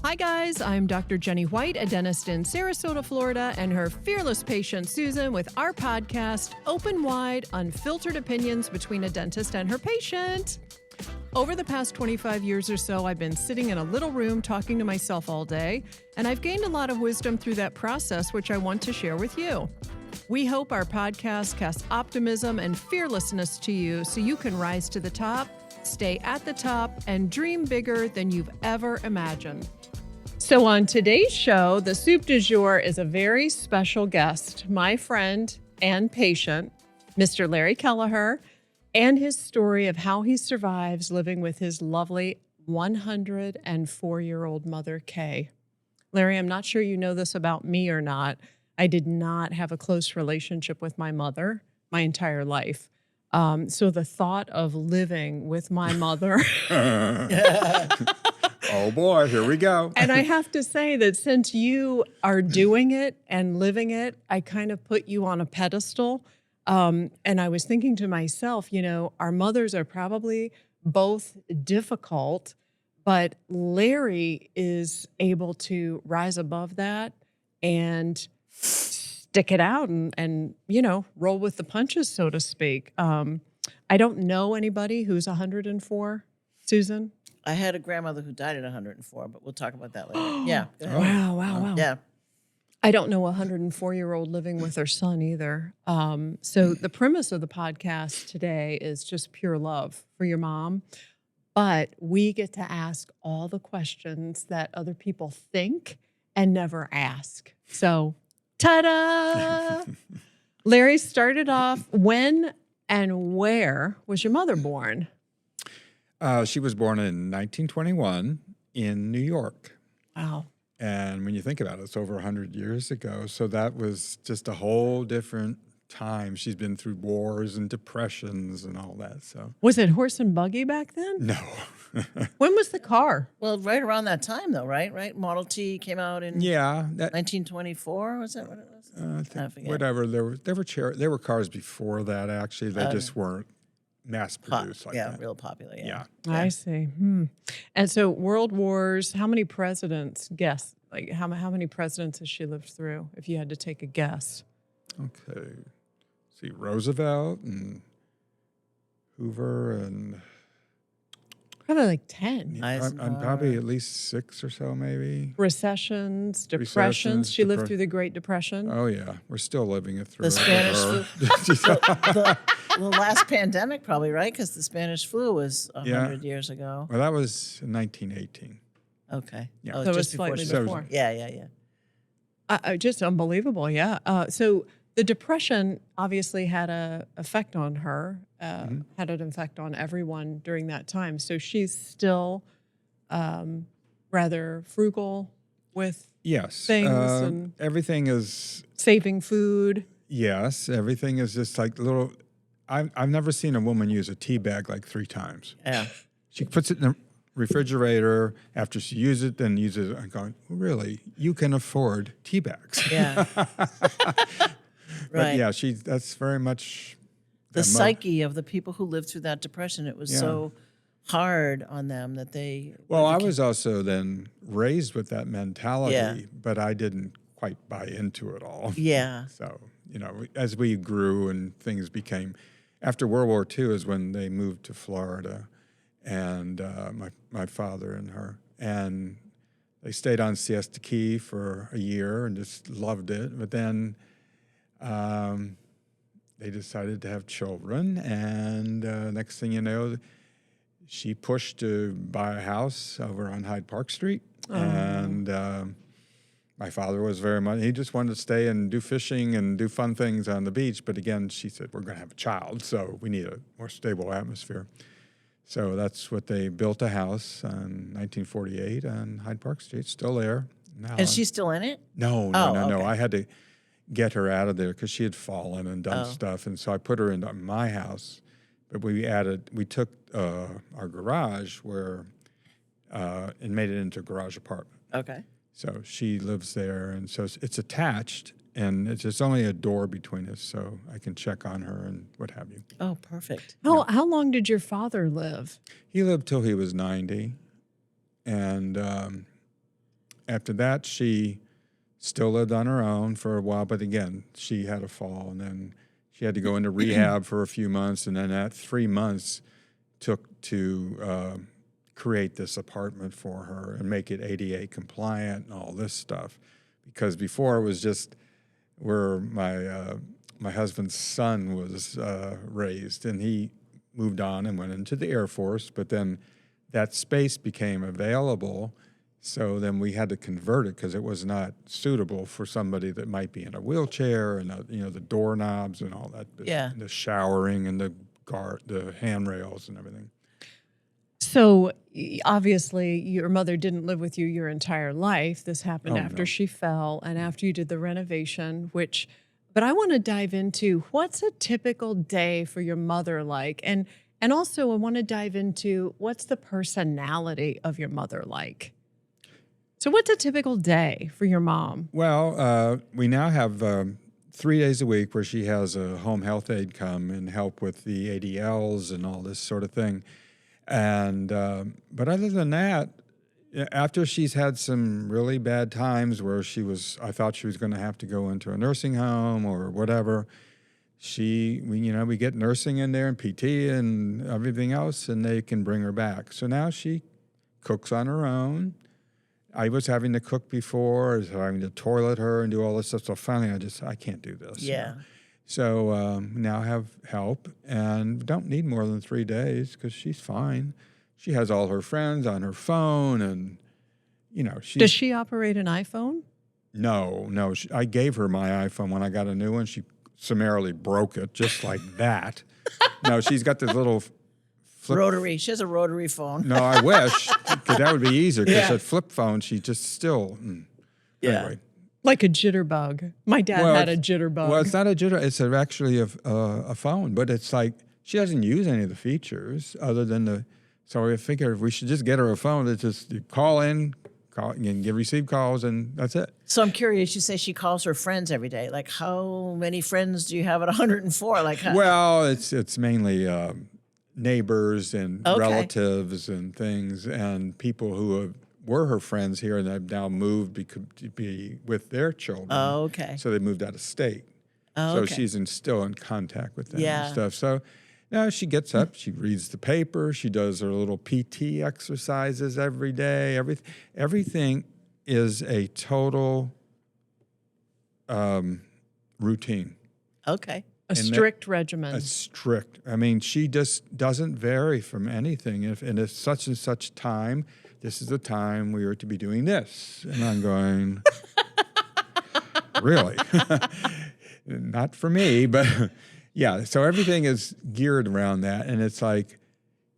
Hi guys, I'm Dr. Jenny White, a dentist in Sarasota, Florida, and her fearless patient Susan with our podcast, Open Wide, Unfiltered Opinions between a dentist and her patient. Over the past 25 years or so, I've been sitting in a little room talking to myself all day, and I've gained a lot of wisdom through that process, which I want to share with you. We hope our podcast casts optimism and fearlessness to you so you can rise to the top, stay at the top, and dream bigger than you've ever imagined. So on today's show, the soup du jour is a very special guest, my friend and patient, Mr. Larry Kelleher, and his story of how he survives living with his lovely 104-year-old mother, Kay. Larry, I'm not sure you know this about me or not. I did not have a close relationship with my mother my entire life. So the thought of living with my mother... Oh boy, here we go. And I have to say that since you are doing it and living it, I kind of put you on a pedestal. And I was thinking to myself, you know, our mothers are probably both difficult, but Larry is able to rise above that and stick it out and you know, roll with the punches, so to speak. I don't know anybody who's 104, Susan. I had a grandmother who died at 104, but we'll talk about that later. Yeah. Wow. Yeah. I don't know a 104-year-old living with her son either. So the premise of the podcast today is just pure love for your mom. But we get to ask all the questions that other people think and never ask. So, ta-da! Larry, started off, when and where was your mother born? She was born in 1921 in New York. Wow. And when you think about it, it's over 100 years ago. So that was just a whole different time. She's been through wars and depressions and all that. So Was it horse and buggy back then? no. When was the car? Well, right around that time, though, right? Model T came out in Yeah. 1924. Was that what it was? I I think forget. whatever. There were cars before that, actually. They just weren't mass produced like that. Real popular. Yeah. I see. And so World Wars, how many presidents, guess, like how many presidents has she lived through, if you had to take a guess? Okay. See, Roosevelt and Hoover and... Probably like 10. I'm probably at least 6 or so, maybe. Recessions, depressions. She lived through the Great Depression. Oh, yeah. We're still living it through. The Spanish flu. The last pandemic, probably, right? Because the Spanish flu was 100 years ago. Well, that was in 1918. Okay. Yeah. Oh, So it was just slightly she- before. Yeah. Just unbelievable, yeah. So the Depression obviously had an effect on her, had an effect on everyone during that time. So she's still rather frugal with things and everything is... saving food. Yes, everything is just like little... I've never seen a woman use a tea bag like 3 times. Yeah. She puts it in the refrigerator. After she uses it, then uses it. I'm going, really? You can afford tea bags. Yeah. But Right. yeah, that's very much... The psyche of the people who lived through that depression, it was so hard on them that they... Well, I was also then raised with that mentality, but I didn't quite buy into it all. Yeah. So, you know, as we grew and things became... After World War II is when they moved to Florida, and my father and her, and they stayed on Siesta Key for a year and just loved it. But then they decided to have children, and next thing you know, she pushed to buy a house over on Hyde Park Street, and my father was very much, he just wanted to stay and do fishing and do fun things on the beach. But again, she said, we're going to have a child, so we need a more stable atmosphere. So that's what they built a house in 1948 on Hyde Park Street, still there. Now, And she's still in it? No. Okay. I had to get her out of there because she had fallen and done stuff. And so I put her into my house. But we took our garage and made it into a garage apartment. Okay. So she lives there, and so it's attached, and it's just only a door between us, so I can check on her and what have you. Oh, perfect. How long did your father live? He lived till he was 90, and after that, she still lived on her own for a while. But again, she had a fall, and then she had to go into rehab for a few months. And then that 3 months took to create this apartment for her and make it ADA compliant and all this stuff. Because before it was just where my husband's son was raised, and he moved on and went into the Air Force, but then that space became available, so then we had to convert it because it was not suitable for somebody that might be in a wheelchair, and the doorknobs and all that, the showering and the handrails and everything. So obviously your mother didn't live with you your entire life. This happened after she fell and after you did the renovation, but I want to dive into what's a typical day for your mother like? And also I want to dive into what's the personality of your mother like? So what's a typical day for your mom? Well, we now have 3 days a week where she has a home health aide come and help with the ADLs and all this sort of thing. And but other than that, after she's had some really bad times where I thought she was going to have to go into a nursing home or whatever, we get nursing in there and PT and everything else, and they can bring her back. So now she cooks on her own. I was having to cook before, I was having to toilet her and do all this stuff. So finally, I can't do this. Yeah. So now I have help and don't need more than 3 days because she's fine. She has all her friends on her phone, and Does she operate an iPhone? No. I gave her my iPhone when I got a new one. She summarily broke it just like that. No, she's got this little rotary. She has a rotary phone. No, I wish, because that would be easier. Because a flip phone, she just still. Anyway. Like a jitterbug. My dad had a jitterbug. Well, it's not a jitter. It's actually a phone, but it's like she doesn't use any of the features other than So I figured we should just get her a phone that just call in, and receive calls, and that's it. So I'm curious. You say she calls her friends every day. Like, how many friends do you have at 104? Like, well, it's mainly neighbors and relatives and things, and people who were her friends here and have now moved to be with their children. Oh, okay. So they moved out of state. Oh, okay. So she's still in contact with them and stuff. So now she gets up, she reads the paper, she does her little PT exercises every day. Everything is a total routine. Okay. A strict regimen. A strict. I mean, she just doesn't vary from anything. And if such and such time, this is the time we are to be doing this. And I'm going, really? Not for me, but yeah. So everything is geared around that. And it's like,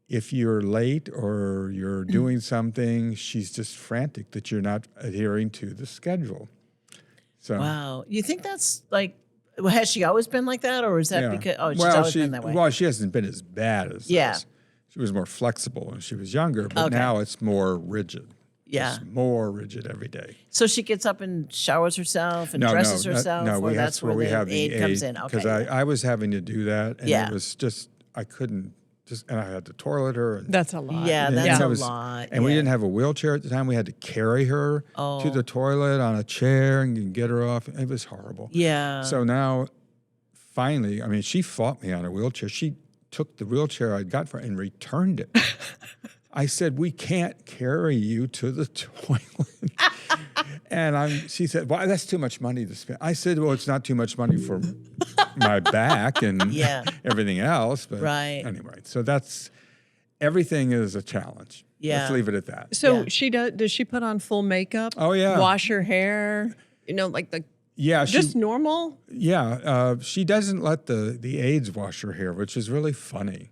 if you're late or you're doing something, she's just frantic that you're not adhering to the schedule. So. Wow. You think that's like, has she always been like that, or is that because she's always been that way? Well, she hasn't been as bad as this. She was more flexible when she was younger, but now it's more rigid. Yeah. It's more rigid every day. So she gets up and showers herself and dresses herself? No, that's where we have the aid comes in. Because I was having to do that, and it was just, I couldn't, and I had to toilet her. And, that's a lot. Yeah, that's a lot. And we didn't have a wheelchair at the time. We had to carry her to the toilet on a chair and get her off. It was horrible. Yeah. So now, finally, I mean, she fought me on a wheelchair. She took the wheelchair I'd got for her and returned it. I said, we can't carry you to the toilet. And she said, well, that's too much money to spend. I said, well, it's not too much money for my back and everything else. But anyway, so everything is a challenge. Yeah. Let's leave it at that. So does she put on full makeup? Oh, yeah. Wash her hair? Like the... Yeah, just normal? Yeah, she doesn't let the aides wash her hair, which is really funny.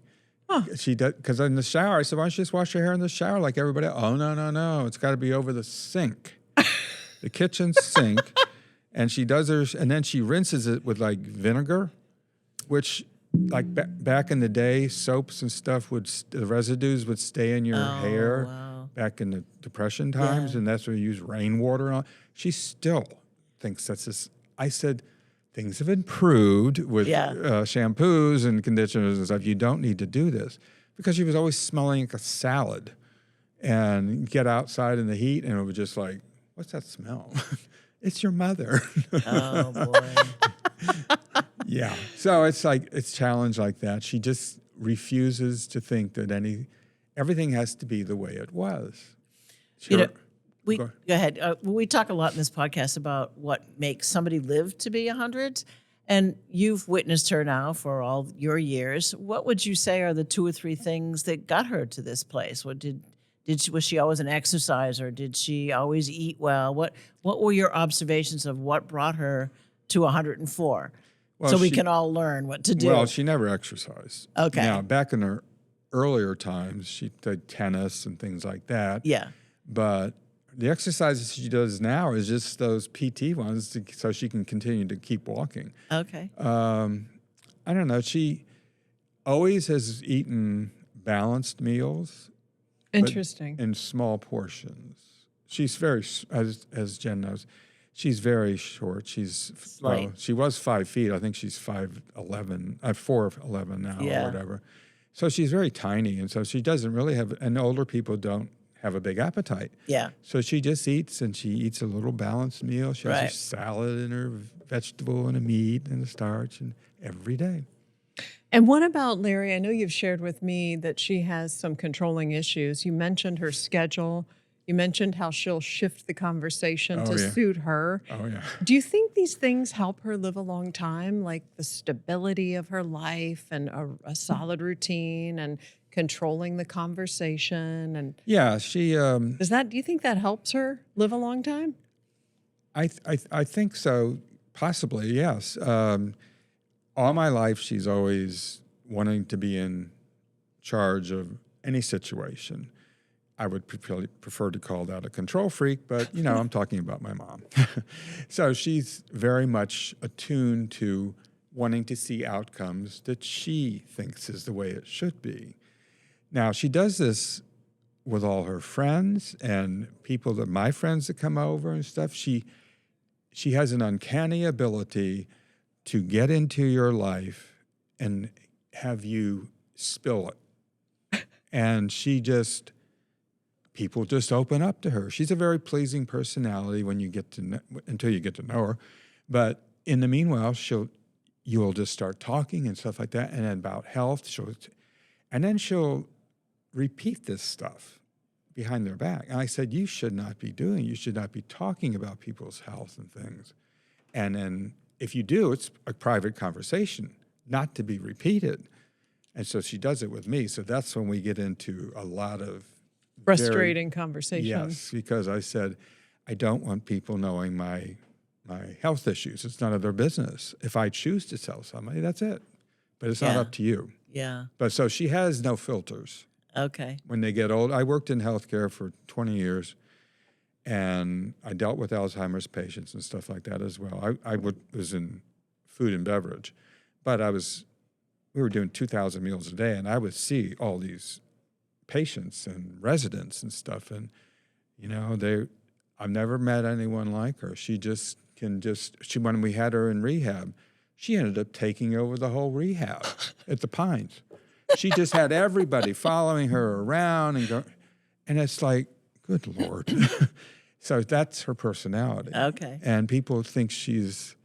Huh. She does, because in the shower, I said, why don't you just wash your hair in the shower like everybody else? Oh, no. It's got to be over the sink, the kitchen sink. And she does hers, and then she rinses it with like vinegar, which like back in the day, soaps and stuff the residues would stay in your hair back in the Depression times, and that's where you use rainwater on. She still thinks that's this. I said, things have improved with shampoos and conditioners and stuff. You don't need to do this, because she was always smelling like a salad, and get outside in the heat and it was just like what's that smell? It's your mother. Oh, boy. Yeah. So it's challenged like that. She just refuses to think that everything has to be the way it was. Sure. Go ahead. We talk a lot in this podcast about what makes somebody live to be 100, and you've witnessed her now for all your years. What would you say are the 2 or 3 things that got her to this place? Was she always an exerciser? Did she always eat well? What were your observations of what brought her to 104? Well, so we can all learn what to do. Well, she never exercised. Okay. Now, back in her earlier times, she did tennis and things like that. Yeah. But the exercises she does now is just those PT ones so she can continue to keep walking. Okay. I don't know. She always has eaten balanced meals. Interesting. In small portions. She's very, as Jen knows, she's very short. She's she was 5 feet. I think she's 5'11", 4'11" now or whatever. So she's very tiny, and so she doesn't really have. And older people don't have a big appetite. Yeah. So she just eats, and she eats a little balanced meal. She has her salad and her vegetable and a meat and a starch, and every day. And what about Larry? I know you've shared with me that she has some controlling issues. You mentioned her schedule. You mentioned how she'll shift the conversation to suit her. Oh, yeah. Do you think these things help her live a long time, like the stability of her life and a solid routine and controlling the conversation? And yeah, she... do you think that helps her live a long time? I think so, possibly, yes. All my life, she's always wanting to be in charge of any situation. I would prefer to call that a control freak, but, I'm talking about my mom. So she's very much attuned to wanting to see outcomes that she thinks is the way it should be. Now, she does this with all her friends and people my friends that come over and stuff. She has an uncanny ability to get into your life and have you spill it. And people just open up to her. She's a very pleasing personality when you until you get to know her. But in the meanwhile, you'll just start talking and stuff like that. And then about health, she'll repeat this stuff behind their back. And I said, you should not be talking about people's health and things. And then if you do, it's a private conversation, not to be repeated. And so she does it with me. So that's when we get into a lot of frustrating conversations. Yes, because I said, I don't want people knowing my health issues. It's none of their business. If I choose to tell somebody, that's it. But it's not up to you. Yeah. But so she has no filters. Okay. When they get old, I worked in healthcare for 20 years. And I dealt with Alzheimer's patients and stuff like that as well. I was in food and beverage, but we were doing 2,000 meals a day, and I would see all these patients and residents and stuff. And, I've never met anyone like her. She when we had her in rehab, she ended up taking over the whole rehab at the Pines. She just had everybody following her around and it's like, good Lord. So that's her personality. Okay. And people think she's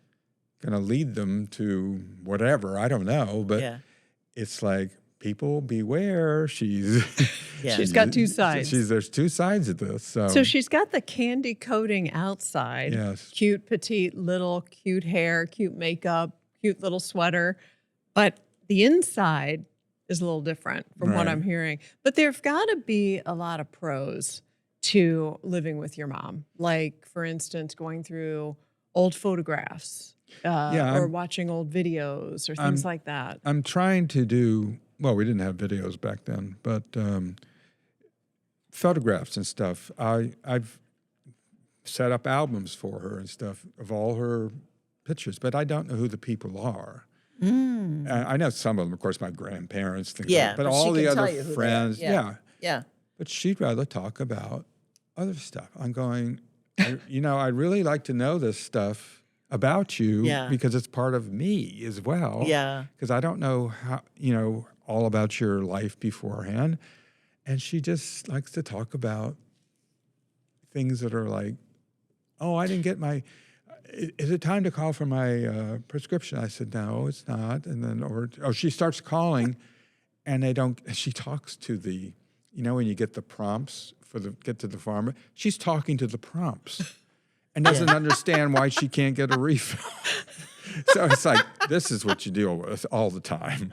going to lead them to whatever. I don't know. But it's like, people beware. She's got two sides. There's two sides of this. So she's got the candy coating outside. Yes. Cute, petite, little, cute hair, cute makeup, cute little sweater. But the inside is a little different from what I'm hearing. But there've got to be a lot of pros to living with your mom. Like, for instance, going through old photographs or watching old videos or things like that. I'm trying to do, well, we didn't have videos back then, but photographs and stuff. I've set up albums for her and stuff of all her pictures, but I don't know who the people are. I know some of them, of course, my grandparents, things like that, but all the other friends, yeah. But she'd rather talk about other stuff. I'm going, I'd really like to know this stuff about you because it's part of me as well. Yeah. Because I don't know how, all about your life beforehand. And she just likes to talk about things that are like oh, I didn't get my, is it time to call for my prescription? I said, no, it's not. And then, she starts calling and she talks to the, when you get the prompts get to the pharma, she's talking to the prompts and doesn't understand why she can't get a refill. So it's like, this is what you deal with all the time.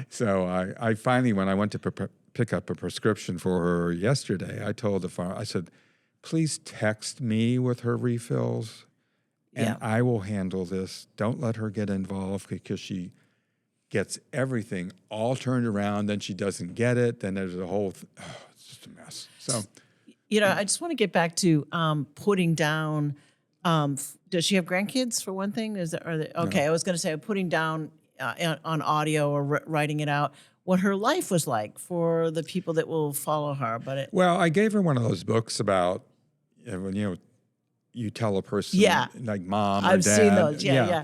So I finally, when I went to pick up a prescription for her yesterday, I told the pharma, I said, please text me with her refills and I will handle this. Don't let her get involved because she gets everything all turned around. Then she doesn't get it. Then there's a whole, it's just a mess. So, I just want to get back to putting down. Does she have grandkids for one thing? Okay, no. I was going to say putting down on audio or writing it out what her life was like for the people that will follow her. Well, I gave her one of those books about when you tell a person like mom or I've dad. Seen those. Yeah.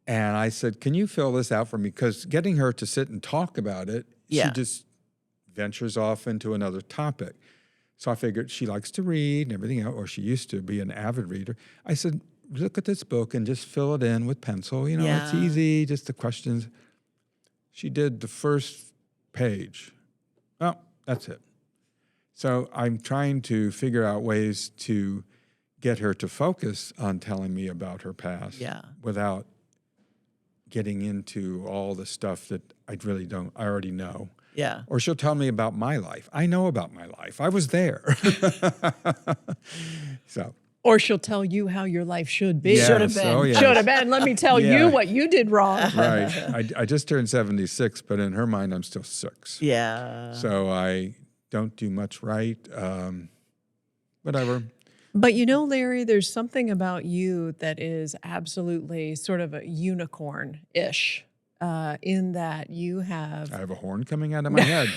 And I said, can you fill this out for me? Because getting her to sit and talk about it, she just ventures off into another topic. So I figured she likes to read and everything else, or she used to be an avid reader. I said, look at this book and just fill it in with pencil. It's easy, just the questions. She did the first page. Well, that's it. So I'm trying to figure out ways to get her to focus on telling me about her past without getting into all the stuff that I already know. Yeah. Or she'll tell me about my life. I know about my life. I was there. So. Or she'll tell you how your life should be. Should have been. Oh, yes. Should have been. Let me tell you what you did wrong. Right. I just turned 76, but in her mind, I'm still 6. Yeah. So I don't do much right. Whatever. But Larry, there's something about you that is absolutely sort of a unicorn-ish. In that you have... I have a horn coming out of my head.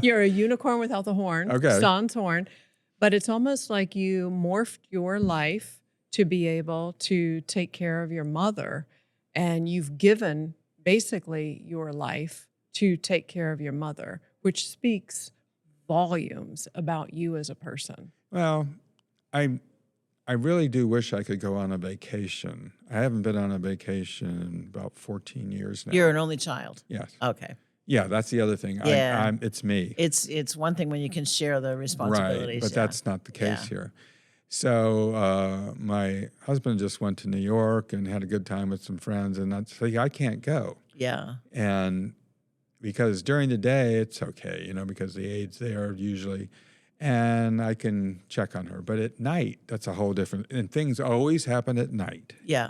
You're a unicorn without the horn, okay. sans horn. But it's almost like you morphed your life to be able to take care of your mother. And you've given basically your life to take care of your mother, which speaks volumes about you as a person. Well, I really do wish I could go on a vacation. I haven't been on a vacation in about 14 years now. You're an only child? Yes. Okay. Yeah, that's the other thing. Yeah. It's me. It's one thing when you can share the responsibilities. Right, but that's not the case here. So my husband just went to New York and had a good time with some friends, and I can't go. Yeah. And because during the day, it's okay, because the aid's there usually. And I can check on her. But at night, that's a whole different... And things always happen at night. Yeah.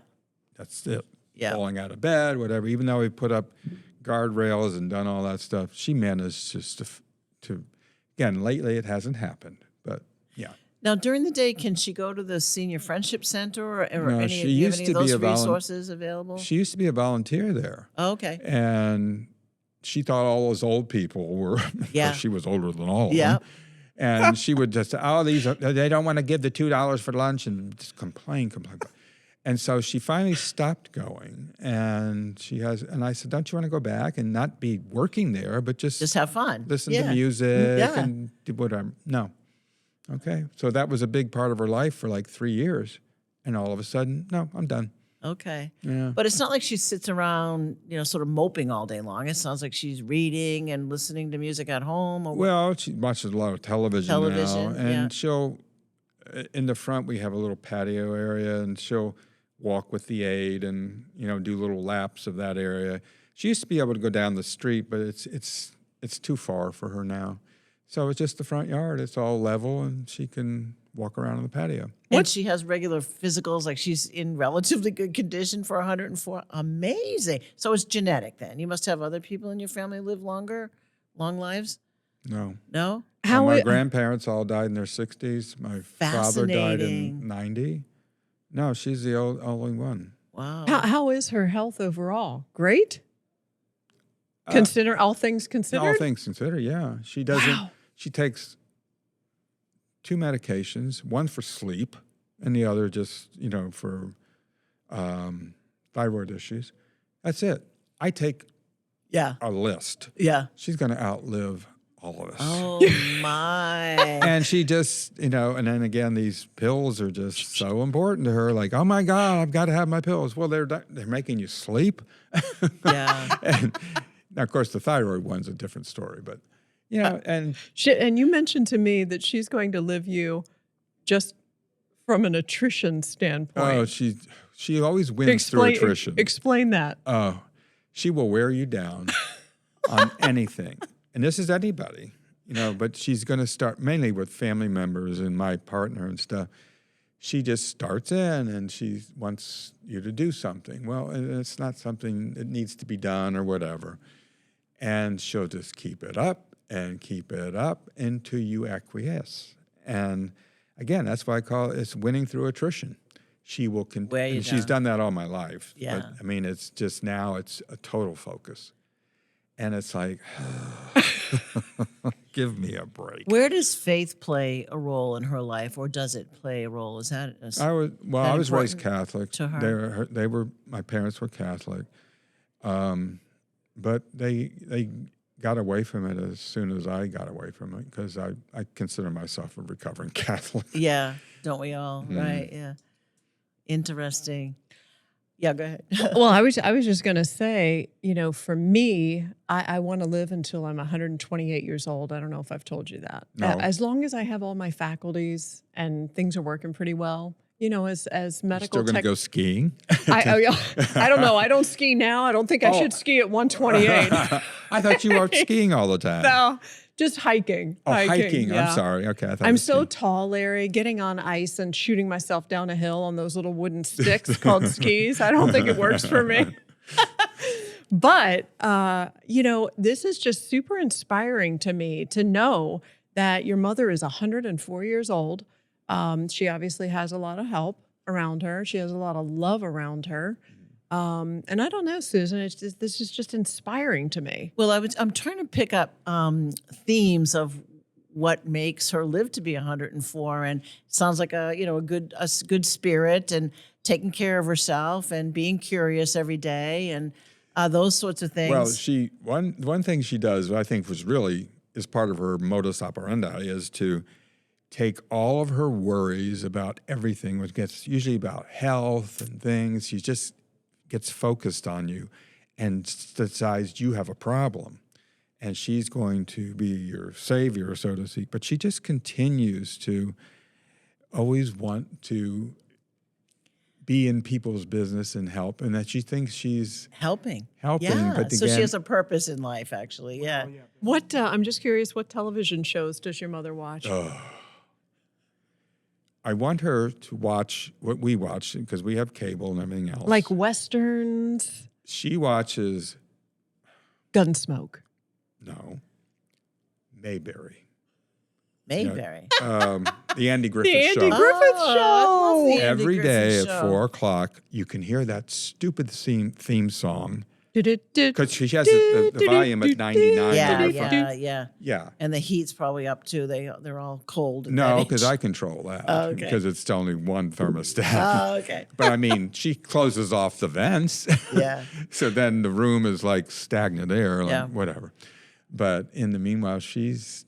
That's it. Yeah. Falling out of bed, whatever. Even though we put up guardrails and done all that stuff, she managed just to... Again, lately it hasn't happened. But, yeah. Now, during the day, can she go to the Senior Friendship Center or no, any of those resources available? She used to be a volunteer there. Oh, okay. And she thought all those old people were... Yeah. She was older than all of them. And she would just say, they don't want to give the $2 for lunch, and just complain. And so she finally stopped going, and and I said, don't you want to go back and not be working there, but just have fun, listen to music and do whatever. No. Okay. So that was a big part of her life for like 3 years. And all of a sudden, no, I'm done. Okay. Yeah. But it's not like she sits around, sort of moping all day long. It sounds like she's reading and listening to music at home. Well, she watches a lot of television now. And she'll, in the front, we have a little patio area, and she'll walk with the aide and, do little laps of that area. She used to be able to go down the street, but it's too far for her now. So it's just the front yard. It's all level, and she can walk around on the patio. And she has regular physicals, like she's in relatively good condition for 104. Amazing. So it's genetic then. You must have other people in your family live long lives? No. No? My grandparents all died in their 60s. My father died in 90. No, she's the only one. Wow. How is her health overall? Great? All things considered? All things considered, yeah. She doesn't. Wow. She takes 2 medications, one for sleep and the other just, for thyroid issues. That's it. I take a list. Yeah. She's going to outlive all of us. Oh my. And she just, and then again, these pills are just so important to her. Like, oh my God, I've got to have my pills. Well, they're making you sleep. Yeah. And now, of course, the thyroid one's a different story, but and you mentioned to me that she's going to live you just from an attrition standpoint. oh, she always wins through attrition. Explain that. Oh, she will wear you down on anything. And this is anybody, but she's going to start mainly with family members and my partner and stuff. She just starts in and she wants you to do something. Well, it's not something that needs to be done or whatever. And she'll just keep it up until you acquiesce. And again, that's why I call it's winning through attrition. She will continue. She's done that all my life. Yeah. But, I mean, it's just now it's a total focus. And it's like, give me a break. Where does faith play a role in her life, or does it play a role? Is that I was raised Catholic. to her? My parents were Catholic, but they got away from it as soon as I got away from it because I consider myself a recovering Catholic. Yeah, don't we all? Right? Yeah. Interesting. Yeah, go ahead. Well, I was just going to say, for me, I want to live until I'm 128 years old. I don't know if I've told you that. No. As long as I have all my faculties and things are working pretty well, as medical Still going to go skiing? I don't know. I don't ski now. I don't think I should ski at 128. I thought you were skiing all the time. No, just hiking. Oh, hiking. Yeah. I'm sorry. Okay, I thought I'm so tall, Larry, getting on ice and shooting myself down a hill on those little wooden sticks called skis. I don't think it works for me. But, this is just super inspiring to me to know that your mother is 104 years old. She obviously has a lot of help around her. She has a lot of love around her. And I don't know, Susan, this is just inspiring to me. Well, I'm trying to pick up themes of what makes her live to be 104, and it sounds like a good spirit and taking care of herself and being curious every day and those sorts of things. Well, one thing she does, I think is part of her modus operandi, is to take all of her worries about everything, which gets usually about health and things. She just gets focused on you and decides you have a problem. And she's going to be your savior, so to speak. But she just continues to always want to be in people's business and help, and that she thinks she's helping. Yeah, but so she has a purpose in life, actually. Yeah. What I'm just curious, what television shows does your mother watch? I want her to watch what we watch because we have cable and everything else. Like Westerns? She watches... Gunsmoke. No. Mayberry. Mayberry. The Andy Griffith Show. The Andy Griffith Show. I love the Andy Every Griffith day Show. at 4 o'clock, you can hear that stupid theme song. Because Because she has the volume at 99. Yeah. And the heat's probably up too. They're all cold. No, because I control that. Oh, okay. Because it's only one thermostat. Oh, okay. But I mean, she closes off the vents. Yeah. So then the room is like stagnant air, Yeah. whatever. But in the meanwhile, she's...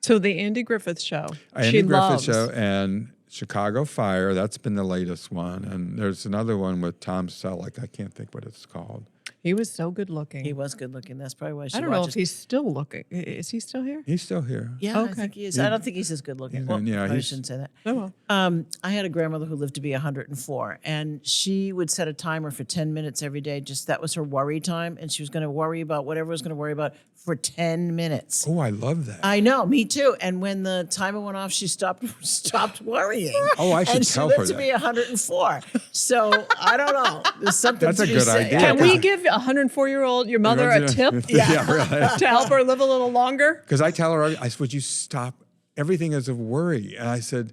So the Andy Griffith Show. Andy Griffith Show and Chicago Fire. That's been the latest one. And there's another one with Tom Selleck. I can't think what it's called. He was so good looking. He was good looking. That's probably why she I don't know watches. if he's still looking. Is he still here? He's still here. Yeah, Okay. I think he is. I don't think he's as good looking. Well, Yeah, I he's- shouldn't say that. Oh, well. I had a grandmother who lived to be 104, and she would set a timer for 10 minutes every day. Just that was her worry time, and she was going to worry about whatever was going to worry about for 10 minutes. Oh, I love that. I know, me too. And when the timer went off, she stopped worrying. Oh, I should and tell she her lived to that. be 104. So I don't know. There's something That's to a be good said. idea. Can we give a 104-year-old your mother a tip Yeah, really. to help her live a little longer? Because I tell her, I said, would you stop? Everything is a worry. And I said,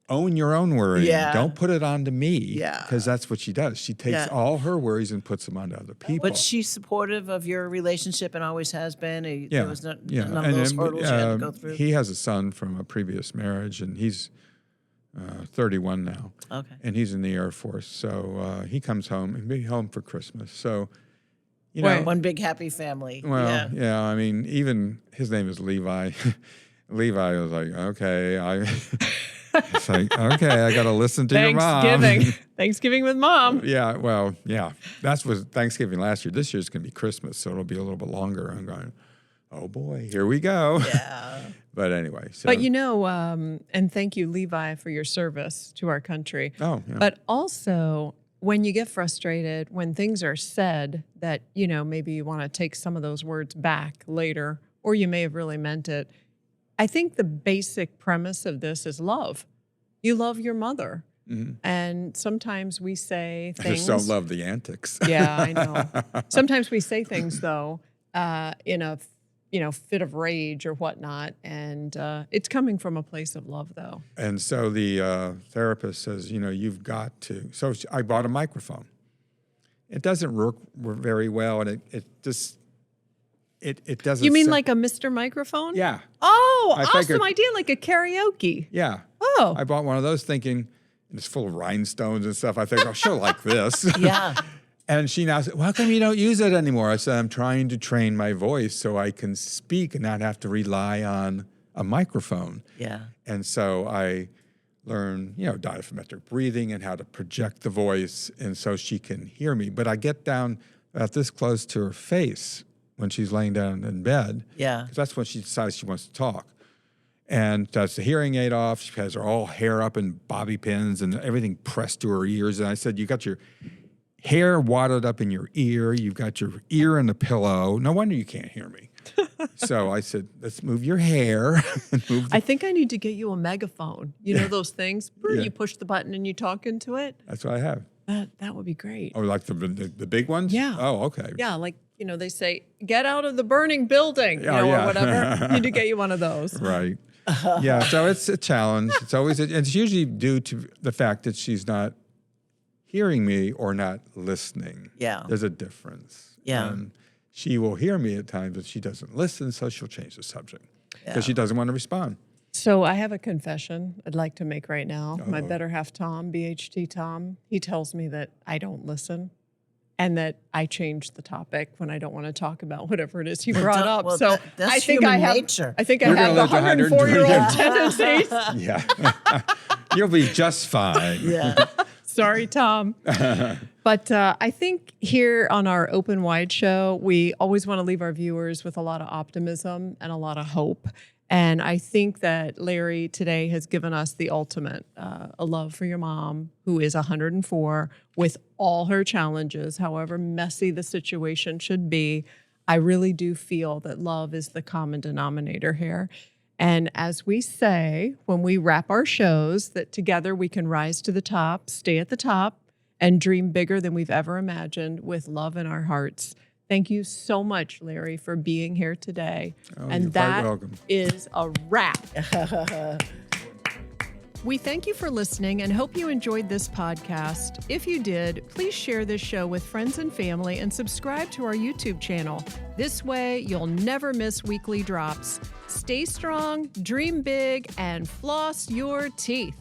own your own worry. Yeah. Don't put it onto me. Yeah. Because that's what she does. She takes Yeah. all her worries and puts them onto other people. But she's supportive of your relationship and always has been. Yeah. There was none of And those then, hurdles you had to go through. He has a son from a previous marriage, and he's 31 now. Okay. And he's in the Air Force. So he comes home and be home for Christmas. So, You know, one big happy family. well, yeah. I mean, even his name is Levi. Levi was like, okay, it's like, okay, I got to listen to your mom. Thanksgiving with mom. Yeah, well, yeah. That was Thanksgiving last year. This year's going to be Christmas, so it'll be a little bit longer. I'm going, oh boy, here we go. Yeah. But anyway. So. But and thank you, Levi, for your service to our country. Oh, yeah. But also, when you get frustrated, when things are said that, maybe you want to take some of those words back later, or you may have really meant it. I think the basic premise of this is love. You love your mother. Mm-hmm. And sometimes we say things. I just don't love the antics. Yeah, I know. Sometimes we say things, though, in a fit of rage or whatnot. And it's coming from a place of love, though. And so the therapist says, you've got to. So I bought a microphone. It doesn't work very well, and it just, it doesn't. You mean like a Mr. Microphone? Yeah. Oh, I awesome figured, idea, like a karaoke. Yeah. Oh. I bought one of those thinking, it's full of rhinestones and stuff. I think, she'll like this. Yeah. And she now said, well, how come you don't use it anymore? I said, I'm trying to train my voice so I can speak and not have to rely on a microphone. Yeah. And so I learned, diaphragmatic breathing and how to project the voice, and so she can hear me. But I get down about this close to her face when she's laying down in bed. Yeah. Because that's when she decides she wants to talk. And that's the hearing aid off. She has her all hair up in bobby pins and everything pressed to her ears. And I said, you got your hair wadded up in your ear. You've got your ear in the pillow. No wonder you can't hear me. So I said, let's move your hair. I think I need to get you a megaphone. You know those things? Yeah. You push the button and you talk into it? That's what I have. That would be great. Oh, like the big ones? Yeah. Oh, okay. Yeah, like, they say, get out of the burning building, or whatever. Need to get you one of those. Right. Yeah, so it's a challenge. It's always, it's usually due to the fact that she's not hearing me or not listening. Yeah. There's a difference. Yeah. And she will hear me at times, but she doesn't listen, so she'll change the subject because she doesn't want to respond. So I have a confession I'd like to make right now. My better half, Tom, BHT Tom, he tells me that I don't listen and that I change the topic when I don't want to talk about whatever it is he brought up. Well, so that's I think human I have nature. I think You're I have the gonna live to 104-year-old tendencies. Yeah. You'll be just fine. Yeah. Sorry, Tom. But I think here on our Open Wide show, we always want to leave our viewers with a lot of optimism and a lot of hope. And I think that Larry today has given us the ultimate, a love for your mom, who is 104, with all her challenges, however messy the situation should be. I really do feel that love is the common denominator here. And as we say, when we wrap our shows, that together we can rise to the top, stay at the top, and dream bigger than we've ever imagined with love in our hearts. Thank you so much, Larry, for being here today. And you're quite that welcome. is a wrap. We thank you for listening and hope you enjoyed this podcast. If you did, please share this show with friends and family and subscribe to our YouTube channel. This way, you'll never miss weekly drops. Stay strong, dream big, and floss your teeth.